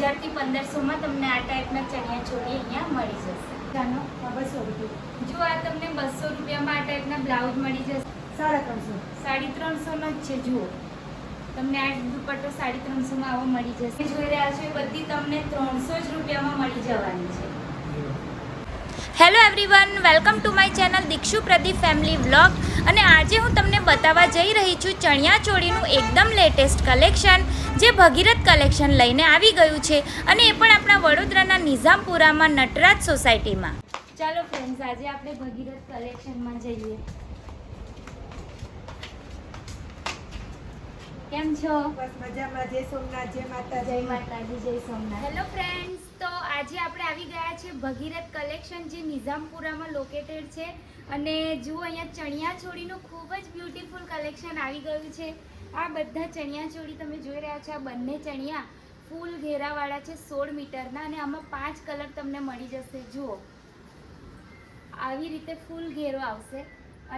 1000 થી 1500 માં તમને આ ટાઈપના ચણિયા ચોળી અહીંયા મળી જશે. જાનો 200 રૂપિયા. જો આ તમને 200 રૂપિયામાં આ ટાઈપના બ્લાઉઝ મળી જશે. 350. 350 નો જ છે. જુઓ તમને આ દુપટ્ટો 350 માં આવો મળી જશે. જોઈ રહ્યા છો એ બધી તમને 300 જ રૂપિયામાં મળી જવાની છે. Hello everyone, welcome to my channel Dikshu Pradeep family vlog. અને આજે હું તમને બતાવવા જઈ રહી છું ચણિયા ચોળીનું એકદમ લેટેસ્ટ કલેક્શન, જે ભગીરથ કલેક્શન લઈને આવી ગયું છે, અને એ પણ આપણા વડોદરાના નિઝામપુરામાં નટરાજ સોસાયટીમાં. ચાલો ફ્રેન્ડ્સ, આજે આપણે ભગીરથ કલેક્શનમાં જઈએ. કેમ છો? બસ મજામાં. જય સોમનાથ, જય માતાજી. જય માતાજી, જય સોમનાથ. હેલો ફ્રેન્ડ્સ, તો આજે આપણે આવી ગયા છે ભગીરથ કલેક્શન, જે નિઝામપુરામાં લોકેટેડ છે. અને જુઓ અહીંયા ચણિયા ચોળીનું ખૂબ જ બ્યુટીફુલ કલેક્શન આવી ગયું છે. આ બધા ચણિયા ચોળી તમે જોઈ રહ્યા છો. આ બંને ચણિયા ફૂલ ઘેરાવાળા છે, 16 મીટરના, અને આમાં 5 કલર તમને મળી જશે. જુઓ આવી રીતે ફૂલ ઘેરો આવશે,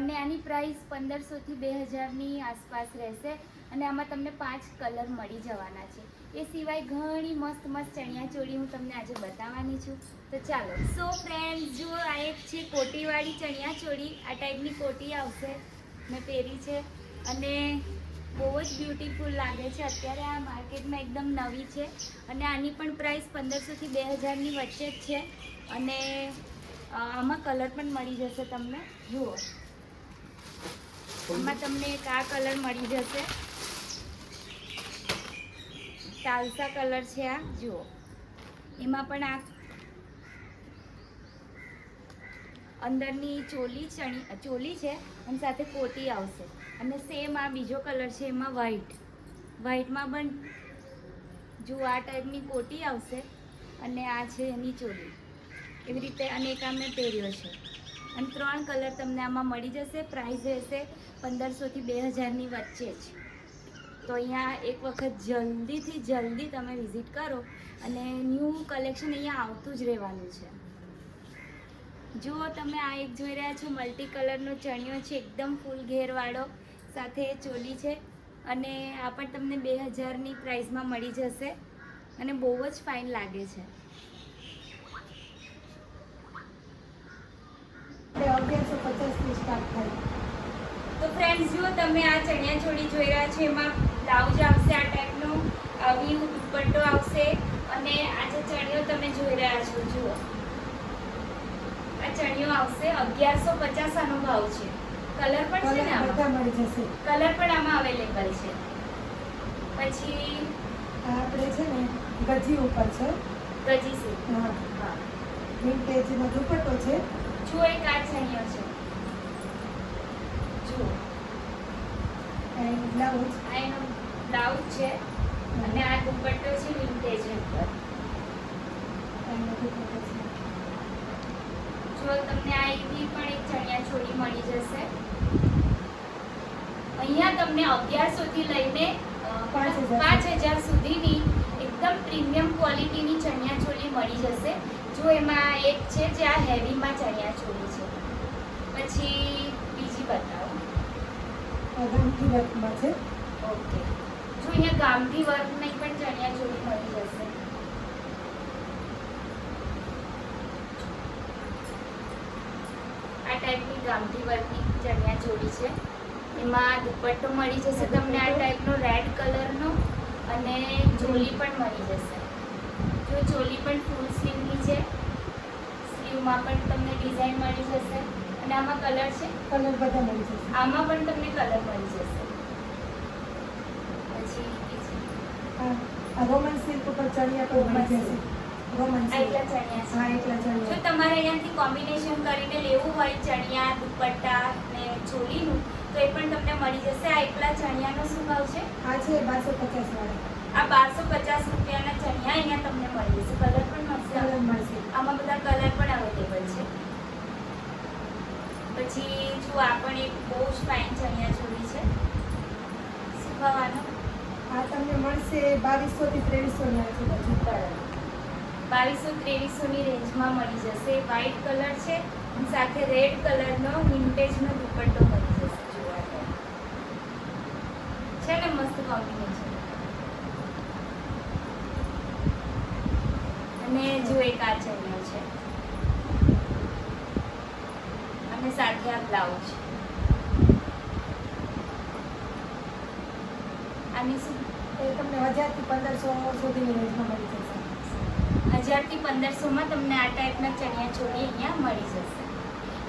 અને આની પ્રાઇસ 1500 થી 2000ની આસપાસ રહેશે. અને આમાં તમને 5 કલર મળી જવાના છે. એ સિવાય ઘણી મસ્ત મસ્ત ચણિયા ચોળી હું તમને આજે બતાવવાની છું. તો ચાલો. સો ફ્રેન્ડ્સ, જુઓ આ એક છે કોટીવાળી ચણિયા ચોળી. આ ટાઈપની કોટી આવશે, મેં પહેરી છે, અને બહુ જ બ્યુટીફુલ લાગે છે. અત્યારે આ માર્કેટમાં એકદમ નવી છે, અને આની પણ પ્રાઇસ 1500 થી 2000ની વચ્ચે જ છે. અને આમાં કલર પણ મળી જશે તમને. જુઓ આમાં તમને એક આ કલર મળી જશે, તાલસા કલર છે આ. જુઓ એમાં પણ આ અંદરની ચોલી છે, અને સાથે કોટી આવશે. અને સેમ આ બીજો કલર છે, એમાં વ્હાઈટમાં પણ જુઓ આ ટાઈપની કોટી આવશે, અને આ છે એની ચોલી. એવી રીતે અનેક આ મેં પહેર્યો છે, અને 3 કલર તમને આમાં મળી જશે. પ્રાઇસ રહેશે 1500 થી 2000ની વચ્ચે જ. તો અહીંયા એક વખત જલ્દીથી જલ્દી તમે વિઝિટ કરો, અને ન્યૂ કલેક્શન અહીંયા આવતું જ રહેવાનું છે. જુઓ તમે આ એક જોઈ રહ્યા છો, મલ્ટી કલરનો ચણિયો છે, એકદમ ફૂલ ઘેરવાળો, સાથે ચોલી છે, અને આ પણ તમને 2000ની પ્રાઇસમાં મળી જશે, અને બહુ જ ફાઇન લાગે છે. 1150થી સ્ટાર્ટ થાય. તો ફ્રેન્ડ્સ, જુઓ તમે આ ચણિયા ચોળી જોઈ રહ્યા છો, એમાં બ્લાઉઝ આવશે આ ટાઈપનો, આવી દુપટ્ટો આવશે, અને આ જે ચણિયો તમે જોઈ રહ્યા છો, જુઓ આ ચણિયો આવશે 1150 આનો ભાવ છે. કલર પણ છે ને આમાં, બધા મળી જશે. કલર પણ આમાં અવેલેબલ છે. પછી આપણે છે ને ગજી ઉપર છે. ગજી છે. હા, હા, વિન્ટેજનો દુપટ્ટો છે. જુઓ એક આ ચણિયો છે, જુઓ એન્ડ બ્લાઉઝ. આ એનો બ્લાઉઝ છે, અને આ દુપટ્ટો છે વિન્ટેજ ઉપર. એન્ડ દુપટ્ટો છે. જો તમને આ એવી પણ એક ચણિયા ચોળી મળી જશે. અહીંયા તમને 1100 થી લઈને 5000 સુધીની એકદમ પ્રીમિયમ ક્વોલિટીની ચણિયા ચોળી મળી જશે. જો એમાં એક છે જે આ હેવીમાં ચણિયા ચોળી છે. પછી બીજી બતાવો. ગામઠી વર્કમાં છે. ઓકે, જો અહીંયા ગામઠી વર્કની પણ ચણિયા ચોળી મળી જશે. આ ટાઈપની ગામઠી વર્કની ચણિયા ચોળી છે. એમાં દુપટ્ટો મળી જશે તમને આ ટાઈપનો રેડ કલરનો, અને ચોલી પણ મળી જશે. જો ચોલી પણ ફૂલ સ્લીવની છે, સ્લીવમાં પણ તમને ડિઝાઇન મળી જશે, અને આમાં કલર છે. કલર બધા મળી જશે. આમાં પણ તમને કલર મળી જશે. પછી બીજી આ રોમન સિલ્ક ઉપર ચણિયા પણ મળી જશે. રોમન આ સિલ્ક. એટલા ચણિયા છે. હા, એકલા જો ચણિયા. તમારે અહીંયાથી કોમ્બિનેશન કરીને લેવું હોય ચણિયા, દુપટ્ટા ને ચોલીનું, તો એ પણ તમને મળી જશે. આ એકલા ચણિયાનો શું ભાવ છે? આ છે 1250 વાળા. આ 1250 રૂપિયાના ચણિયા અહીંયા તમને મળી જશે. કલર પણ મળશે. કલર મળશે. આમાં બધા કલર પણ અવેલેબલ છે. પછી જો આ પણ એક બહુ જ ફાઇન ચણિયા ચોળી છે. શું ભાવ આનો? આ તમને મળશે 2200 થી 2300 ની આજુબાજુ. 2200-2300ની રેન્જમાં મળી જશે. વ્હાઇટ કલર છે, અને સાથે રેડ કલરનો વિન્ટેજનો દુપટ્ટો મળી જશે. જોવા છે ને મસ્ત કોમ્બિનેશન. અને જો એક આ ચણિયો છે અને સાથે આ બ્લાઉઝ. આની શું એ તમને 1000 થી 1500 સુધીની રેન્જમાં મળી જશે. 1000 થી 1500 માં તમને આ ટાઈપના ચણિયા ચોળી અહીંયા મળી જશે.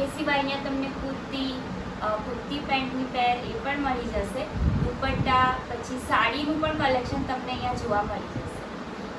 એ સિવાય અહીંયા તમને કુર્તી પેન્ટની પેર એ પણ મળી જશે. દુપટ્ટા પછી સાડીનું પણ કલેક્શન તમને અહીંયા જોવા મળી જશે.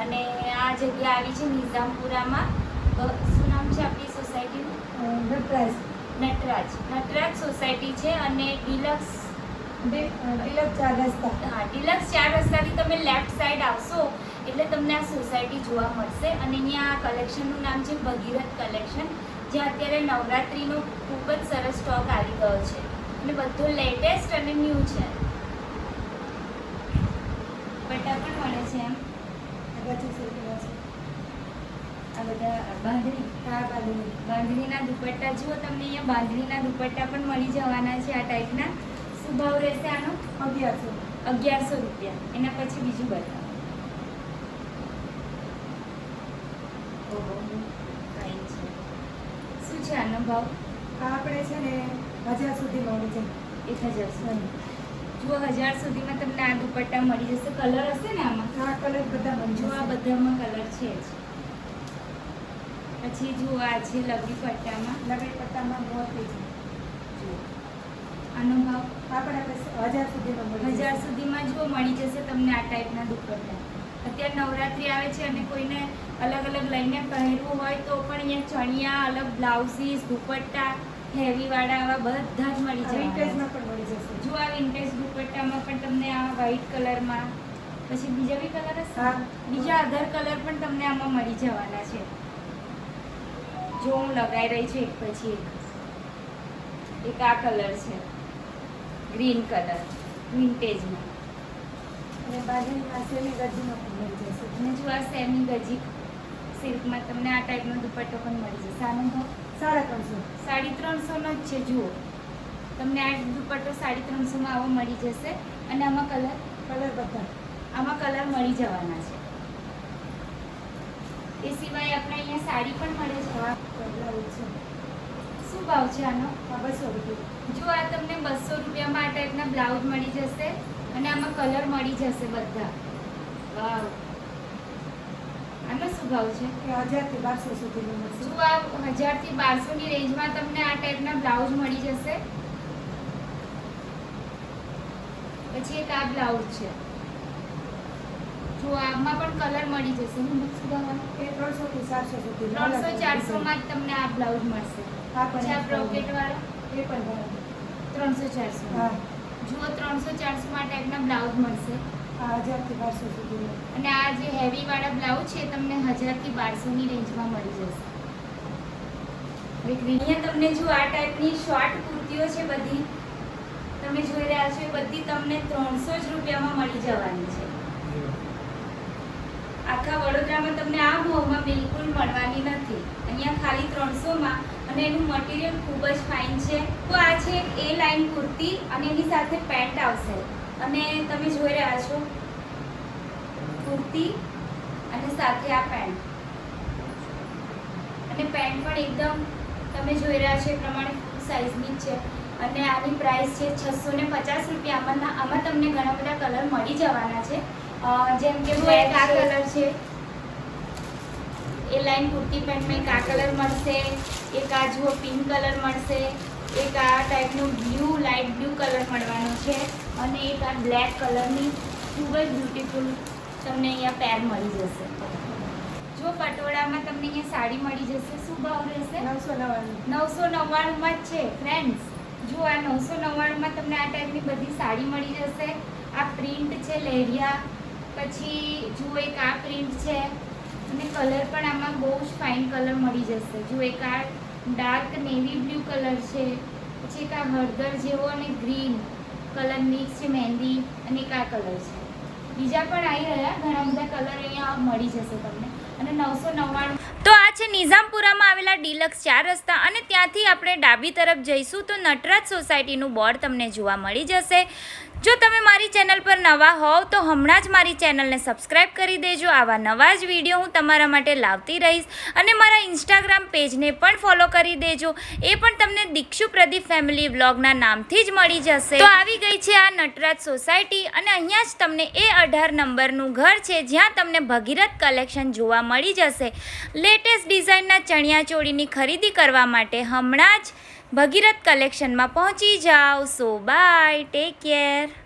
અને આ જગ્યા આવી છે નિઝામપુરામાં. શું નામ છે આપણી સોસાયટીનું? નટરાજ સોસાયટી છે. અને ડિલક્સ 4 રસ્તા. હા, ડિલક્સ 4 રસ્તાથી તમે લેફ્ટ સાઈડ આવશો એટલે તમને આ સોસાયટી જોવા મળશે. અને અહીંયા આ કલેક્શનનું નામ છે ભગીરથ કલેક્શન, જ્યાં અત્યારે નવરાત્રિનો ખૂબ જ સરસ સ્ટોક આવી ગયો છે અને બધું લેટેસ્ટ અને ન્યૂ છે. બટા પણ મળે છે એમ. આ બધા બાંધણીના દુપટ્ટા જુઓ, તમને અહીંયા બાંધણીના દુપટ્ટા પણ મળી જવાના છે આ ટાઈપના. શું ભાવ રહેશે આનો? 1100 રૂપિયા. એના પછી બીજું બતાવો. ઓહો, ફાઇન છે. શું છે આનો ભાવ? આપણે છે ને 1000 સુધીમાં મળી જાય. 1000 સુધી. જુઓ 1000 સુધીમાં તમને આ દુપટ્ટા મળી જશે. કલર હશે ને આમાં? આ કલર બધા મળી જો આ જશે. બધામાં કલર છે જ. પછી જુઓ આ છે લગડી પટ્ટામાં. લગડી પટ્ટામાં મોતી છે. જુઓ આનો ભાવ આપણે 1000 સુધીમાં મળી 1000 સુધીમાં જુઓ મળી જશે તમને આ ટાઈપના દુપટ્ટા. અત્યારે નવરાત્રિ આવે છે અને કોઈને અલગ અલગ લઈને પહેરવું હોય તો પણ અહીંયા ચણિયા, અલગ બ્લાઉઝીસ, દુપટ્ટા હેવીવાળા આવા બધા જ મળી જાય. વિન્ટેજમાં પણ મળી જશે. જો આ વિન્ટેજ દુપટ્ટામાં પણ તમને આ વ્હાઈટ કલરમાં, પછી બીજા બી કલર હશે? હા. બીજા અધર કલર પણ તમને આમાં મળી જવાના છે. જો હું લગાઈ રહી છું એક પછી એક આ કલર છે ગ્રીન કલર વિન્ટેજમાં. અને બાજુમાં સેમી ગજીમાં પણ મળી જશે. અને જો આ સેમી ગજી સિલ્કમાં તમને આ ટાઈપનો દુપટ્ટો પણ મળી જશે. આનો ભાવ 350. 350નો જ છે. જુઓ તમને આ દુપટ્ટો 350માં આવો મળી જશે. અને આમાં કલર બધા આમાં કલર મળી જવાના છે. એ સિવાય આપણે અહીંયા સાડી પણ મળે છે. બ્લાઉઝ છે. શું ભાવ છે આનો? આ 200 રૂપિયા. જો આ તમને 200 રૂપિયામાં આ ટાઈપના બ્લાઉઝ મળી જશે અને આમાં કલર મળી જશે બધા. વાવ, આનો શું ભાવ છે? એ 1000 થી 1200 સુધીમાં મળશે. જો આ 1000 થી 1200 ની રેન્જમાં તમને આ ટાઈપના બ્લાઉઝ મળી જશે. પછી એક આ બ્લાઉઝ છે. જો આમાં પણ કલર મળી જશે. શું ભાવ આનો? એ 300 થી 400 સુધી. 300-400 માં જ તમને આ બ્લાઉઝ મળશે. આ પણ પછી આ બ્રોકેટ વાળો એ પણ બરાબર. 300-400. હા, જુઓ 300-400 માં આ ટાઈપના બ્લાઉઝ મળશે. આ 1000 થી 1200 સુધીમાં. અને આ જે હેવી વાળા બ્લાઉઝ છે તમને 1000 થી 1200 ની રેન્જમાં મળી જશે. અહીંયા તમને જો આ ટાઈપની શોર્ટ કુર્તીઓ છે બધી તમે જોઈ રહ્યા છો, એ બધી તમને 300 જ રૂપિયામાં મળી જવાની છે. આખા વડોદરામાં તમને આ ભાવમાં બિલકુલ મળવાની નથી. અહીંયા ખાલી 300માં. અને એનું મટીરિયલ ખૂબ જ ફાઇન છે. તો આ છે એ લાઇન કુર્તી અને એની સાથે પેન્ટ આવશે. અને તમે જોઈ રહ્યા છો કુર્તી અને સાથે આ પેન્ટ. અને પેન્ટ પણ એકદમ તમે જોઈ રહ્યા છો એ પ્રમાણે ફૂલ સાઇઝની જ છે. અને આની પ્રાઇસ છે 650 રૂપિયા. આમાં તમને ઘણા બધા કલર મળી જવાના છે. જેમ કે બ્લેક આ કલર છે, એ લાઇન કુર્તી પેન્ટમાં એક આ કલર મળશે, એક આ જુઓ પિંક કલર મળશે, એક આ ટાઈપનું બ્લુ લાઇટ બ્લુ કલર મળવાનો છે, અને એક આ બ્લેક કલરની ખૂબ જ બ્યુટીફુલ તમને અહીંયા પેર મળી જશે. જો પટોળામાં તમને અહીંયા સાડી મળી જશે. શું ભાવ રહેશે? 999. 999માં જ છે ફ્રેન્ડ્સ. જો આ 999માં તમને આ ટાઈપની બધી સાડી મળી જશે. આ પ્રિન્ટ છે લહેરિયા, પછી જુઓ એક આ પ્રિન્ટ છે, અને કલર પણ આમાં બહુ જ ફાઇન કલર મળી જશે. જો એક આ ડાર્ક નેવી બ્લુ કલર છે, પછી એક આ હળદર જેવો અને ગ્રીન કલર મિક્સ છે મહેંદી, અને એક આ કલર છે. બીજા પણ આવી રહ્યા ઘણા બધા કલર અહીંયા મળી જશે તમને. અને 999. તો આ છે નિઝામપુરામાં આવેલા ડિલક્સ 4 રસ્તા. અને ત્યાંથી આપણે ડાબી તરફ જઈશું તો નટરાજ સોસાયટીનું બોર્ડ તમને જોવા મળી જશે. જો તમે મારી ચેનલ પર નવા હોવ તો હમણાં જ મારી ચેનલને સબસ્ક્રાઈબ કરી દેજો. આવા નવા જ વિડીયો હું તમારા માટે લાવતી રહીશ. અને મારા ઇન્સ્ટાગ્રામ પેજને પણ ફોલો કરી દેજો. એ પણ તમને દીક્ષુ પ્રદીપ ફેમિલી વ્લોગના નામથી જ મળી જશે. તો આવી ગઈ છે આ નટરાજ સોસાયટી અને અહીંયા જ તમને A18 નંબરનું ઘર છે જ્યાં તમને ભગીરથ કલેક્શન જોવા મળી જશે. લેટેસ્ટ ડિઝાઇનના ચણિયાચોળીની ખરીદી કરવા માટે હમણાં જ ભગીરથ કલેક્શનમાં પહોંચી જાઓ. So bye, take care.